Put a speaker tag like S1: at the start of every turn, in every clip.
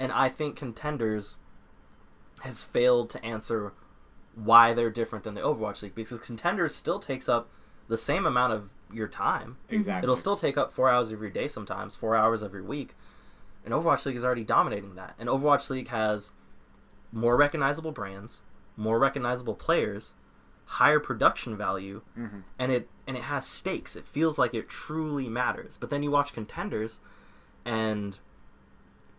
S1: And I think Contenders has failed to answer why they're different than the Overwatch League, because Contenders still takes up the same amount of your time.
S2: Exactly.
S1: It'll still take up 4 hours of your day sometimes, 4 hours every week. And Overwatch League is already dominating that. And Overwatch League has more recognizable brands, more recognizable players, higher production value, and it has stakes. It feels like it truly matters. But then you watch Contenders, and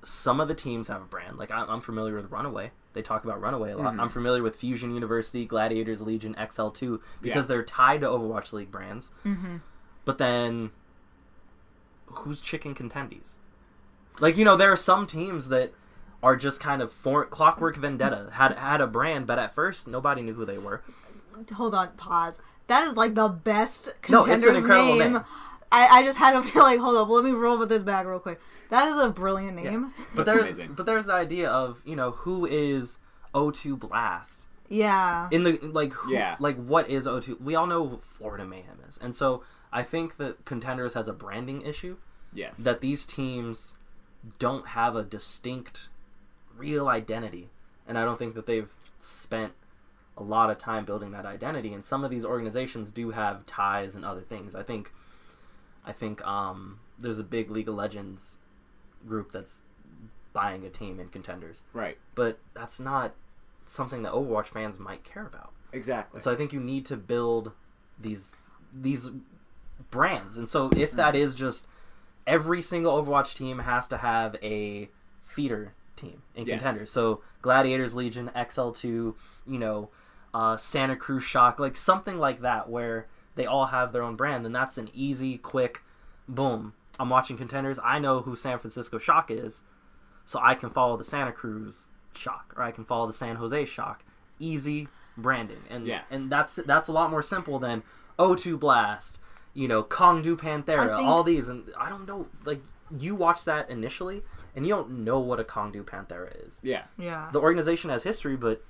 S1: some of the teams have a brand. Like, I'm familiar with Runaway. They talk about Runaway a lot. I'm familiar with Fusion University, Gladiators Legion, XL2, because they're tied to Overwatch League brands. But then, who's Chicken Contendies? Like, you know, there are some teams that are just kind of... Clockwork Vendetta had a brand, but at first, nobody knew who they were.
S3: Hold on, pause. That is, like, the best Contenders
S1: it's an incredible name.
S3: I just had to be like, hold up, let me roll with this bag real quick. That is a brilliant name.
S1: Yeah. But there's the idea of, you know, who is O2 Blast?
S3: Yeah.
S1: In the like what is O2? We all know who Florida Mayhem is. And so I think that Contenders has a branding issue.
S2: Yes.
S1: That these teams don't have a distinct real identity. And I don't think that they've spent a lot of time building that identity. And some of these organizations do have ties and other things. I think there's a big League of Legends group that's buying a team in Contenders.
S2: Right.
S1: But that's not something that Overwatch fans might care about.
S2: Exactly.
S1: And so I think you need to build these brands. And so if that is just every single Overwatch team has to have a feeder team in Contenders. So Gladiators Legion, XL2, you know, Santa Cruz Shock, like something like that where they all have their own brand, then that's an easy, quick, boom. I'm watching Contenders. I know who San Francisco Shock is, so I can follow the Santa Cruz Shock, or I can follow the San Jose Shock. Easy branding, and that's a lot more simple than O2 Blast, you know, Kongdu Panthera, all these, and I don't know, like, you watch that initially, and you don't know what a Kongdu Panthera is.
S2: Yeah.
S1: The organization has history, but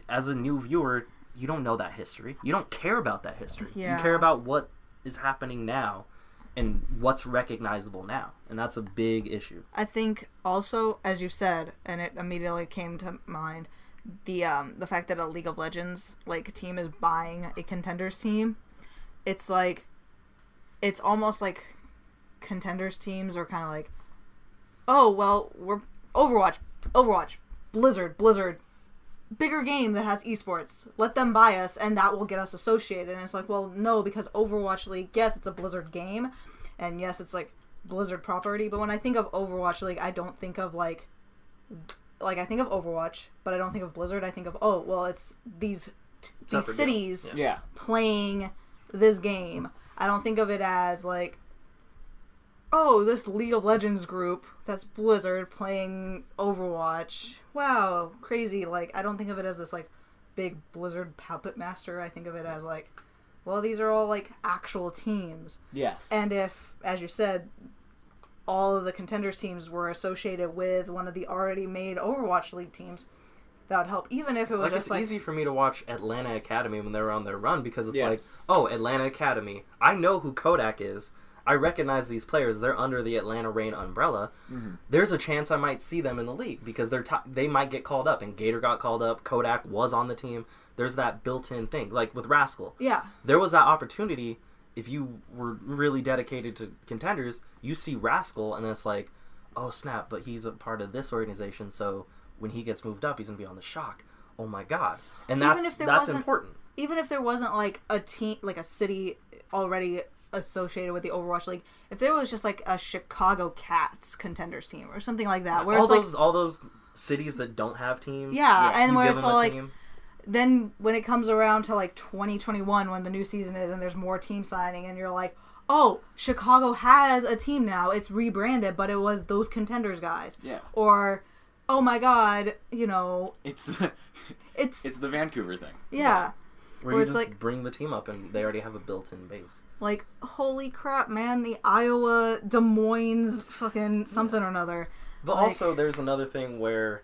S1: as a new viewer, you don't know that history. You don't care about that history.
S3: Yeah.
S1: You care about what is happening now and what's recognizable now. And that's a big issue.
S3: I think also, as you said, and it immediately came to mind, the fact that a League of Legends like team is buying a Contenders team. It's like, it's almost like Contenders teams are kind of like, oh, well, we're Overwatch, Blizzard, bigger game that has esports. Let them buy us, and that will get us associated. And it's like, well, no, because Overwatch League, yes, it's a Blizzard game, and yes, it's like Blizzard property. But when I think of Overwatch League, I don't think of like I think of Overwatch, but I don't think of Blizzard. I think of, oh, well, it's these cities playing this game. I don't think of it as like, oh, this League of Legends group that's Blizzard playing Overwatch. Wow, crazy. Like, I don't think of it as this, like, big Blizzard puppet master. I think of it as, like, well, these are all, like, actual teams.
S2: Yes.
S3: And if, as you said, all of the Contenders teams were associated with one of the already made Overwatch League teams, that would help. Even if it was
S1: it's easy for me to watch Atlanta Academy when they're on their run, because it's like, oh, Atlanta Academy. I know who Kodak is. I recognize these players. They're under the Atlanta Reign umbrella. There's a chance I might see them in the league because they might get called up. And Gator got called up. Kodak was on the team. There's that built-in thing. Like with Rascal.
S3: Yeah.
S1: There was that opportunity. If you were really dedicated to Contenders, you see Rascal, and it's like, oh, snap, but he's a part of this organization, so when he gets moved up, he's going to be on the Shock. Oh, my God. And that's important.
S3: Even if there wasn't, like, a team, like a city already associated with the Overwatch League, if there was just like a Chicago Cats Contenders team or something like that, where
S1: all those cities that don't have teams,
S3: and where it's all like team. Then when it comes around to like 2021 when the new season is and there's more team signing and you're like, oh, Chicago has a team now, it's rebranded, but it was those Contenders guys, or oh my God, you know,
S2: it's the Vancouver thing,
S1: where you just like bring the team up and they already have a built-in base.
S3: Like, holy crap, man, the Iowa, Des Moines, fucking something or another.
S1: But also, there's another thing where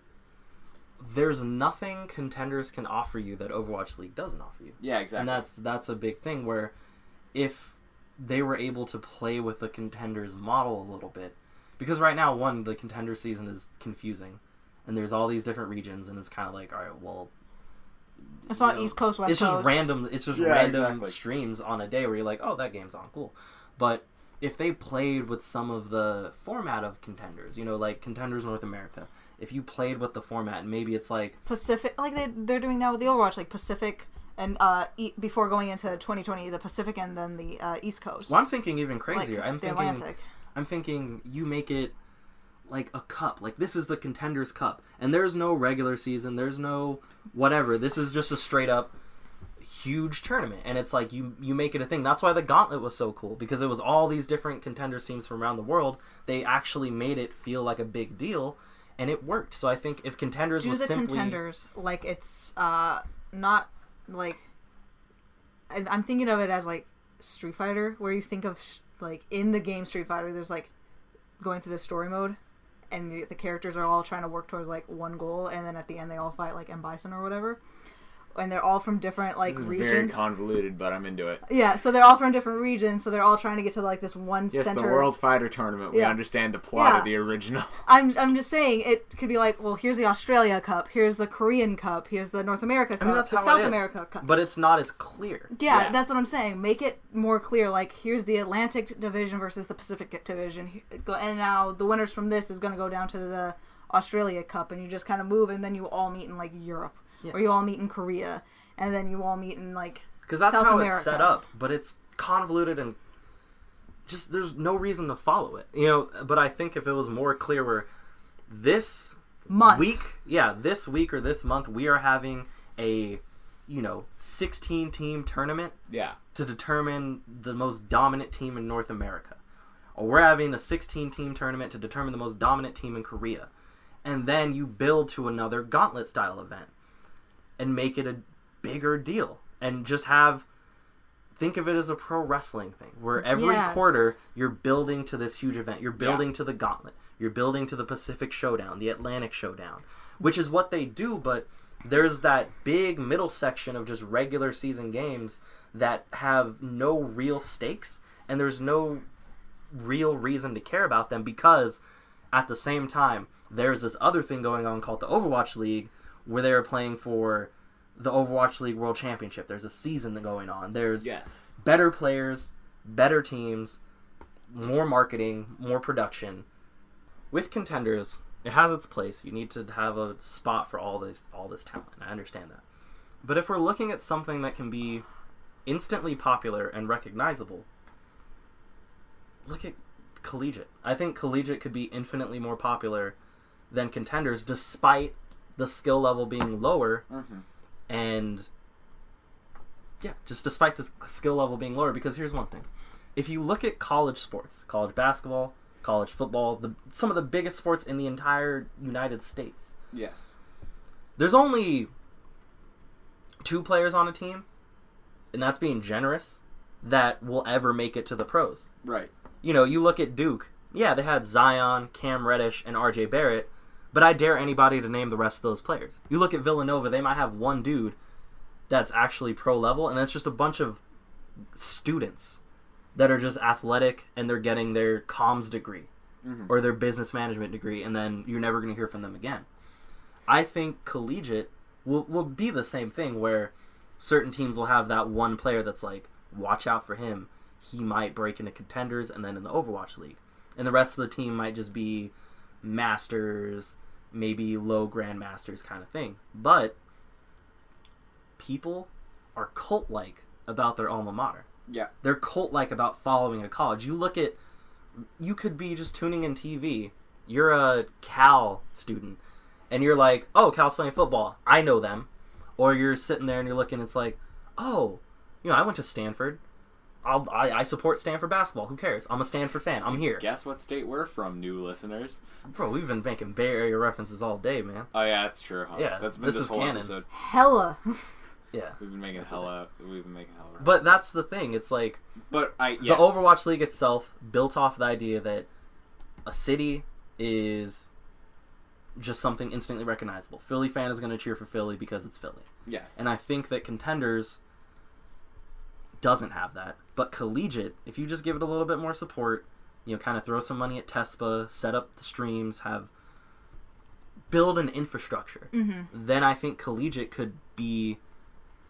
S1: there's nothing Contenders can offer you that Overwatch League doesn't offer you.
S2: Yeah, exactly.
S1: And that's a big thing where if they were able to play with the Contenders model a little bit, Because right now, the contender season is confusing, and there's all these different regions, and it's kind of like, all right, well,
S3: it's not East Coast, West Coast.
S1: It's just random streams on a day where you're like, oh, that game's on, cool. But if they played with some of the format of Contenders, like Contenders North America, if you played with the format, and maybe it's like
S3: Pacific, like they're doing now with the Overwatch, like Pacific, and before going into 2020, the Pacific and then the East Coast.
S1: Well, I'm thinking even crazier.
S3: Like Atlantic.
S1: I'm thinking you make it like a cup. Like, this is the Contenders Cup. And there's no regular season. There's no whatever. This is just a straight up huge tournament. And it's like you make it a thing. That's why the Gauntlet was so cool. Because it was all these different Contenders teams from around the world. They actually made it feel like a big deal. And it worked. So I think if Contenders was simply...
S3: Contenders like it's not like... I'm thinking of it as like Street Fighter, where you think of like in the game Street Fighter, there's like going through the story mode, and the characters are all trying to work towards like one goal, and then at the end they all fight like M. Bison or whatever, and they're all from different like
S2: this is
S3: regions.
S2: Very convoluted, but I'm into it.
S3: Yeah, so they're all from different regions, so they're all trying to get to like this one
S2: yes,
S3: center.
S2: The World Fighter Tournament. We understand the plot of the original.
S3: I'm just saying it could be like, well, here's the Australia Cup, here's the Korean Cup, here's the North America Cup,
S1: that's
S3: the
S1: how
S3: South America Cup.
S1: But it's not as clear.
S3: Yeah, that's what I'm saying. Make it more clear. Like, here's the Atlantic Division versus the Pacific Division, and now the winners from this is going to go down to the Australia Cup, and you just kind of move, and then you all meet in like Europe, or you all meet in Korea. And then you all meet in, like,
S1: because that's
S3: South
S1: how
S3: America.
S1: It's set up. But it's convoluted and just there's no reason to follow it. But I think if it was more clear where this week or this month, we are having a, 16-team tournament to determine the most dominant team in North America. Or we're having a 16-team tournament to determine the most dominant team in Korea. And then you build to another gauntlet-style event and make it a bigger deal, and just think of it as a pro wrestling thing where every quarter you're building to this huge event. You're building to the Gauntlet, you're building to the Pacific Showdown, the Atlantic Showdown, which is what they do. But there's that big middle section of just regular season games that have no real stakes, and there's no real reason to care about them, because at the same time there's this other thing going on called the Overwatch League, where they're playing for the Overwatch League World Championship. There's a season going on. There's better players, better teams, more marketing, more production. With Contenders, it has its place. You need to have a spot for all this talent. I understand that. But if we're looking at something that can be instantly popular and recognizable, look at Collegiate. I think Collegiate could be infinitely more popular than Contenders, despite the skill level being lower. And just despite the skill level being lower, because here's one thing. If you look at college sports, college basketball, college football, some of the biggest sports in the entire United States.
S2: Yes.
S1: There's only 2 players on a team, and that's being generous, that will ever make it to the pros.
S2: Right.
S1: You look at Duke. Yeah, they had Zion, Cam Reddish, and RJ Barrett. But I dare anybody to name the rest of those players. You look at Villanova, they might have one dude that's actually pro level, and that's just a bunch of students that are just athletic, and they're getting their comms degree or their business management degree, and then you're never going to hear from them again. I think Collegiate will be the same thing, where certain teams will have that one player that's like, watch out for him. He might break into Contenders and then in the Overwatch League. And the rest of the team might just be Masters, maybe low Grandmasters kind of thing. But people are cult-like about their alma mater.
S2: Yeah.
S1: They're cult-like about following a college. You could be just tuning in TV. You're a Cal student, and you're like, oh, Cal's playing football. I know them. Or you're sitting there and you're looking, it's like, oh, I went to Stanford. I support Stanford basketball. Who cares? I'm a Stanford fan. I'm here.
S2: Guess what state we're from, new listeners?
S1: Bro, we've been making Bay Area references all day, man.
S2: Oh yeah, that's true. Huh?
S1: Yeah,
S2: that's been this whole
S1: canon.
S2: Episode.
S3: Hella.
S1: Yeah,
S2: we've been making hella.
S1: But that's the thing. It's like, the Overwatch League itself built off the idea that a city is just something instantly recognizable. Philly fan is going to cheer for Philly because it's Philly.
S2: Yes.
S1: And I think that Contenders doesn't have that. But Collegiate, if you just give it a little bit more support, kind of throw some money at TESPA, set up the streams, build an infrastructure. Then I think collegiate could be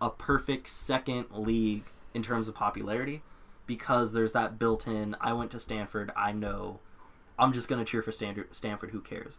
S1: a perfect second league in terms of popularity, because there's that built-in, I went to Stanford, I know, I'm just going to cheer for Stanford, who cares?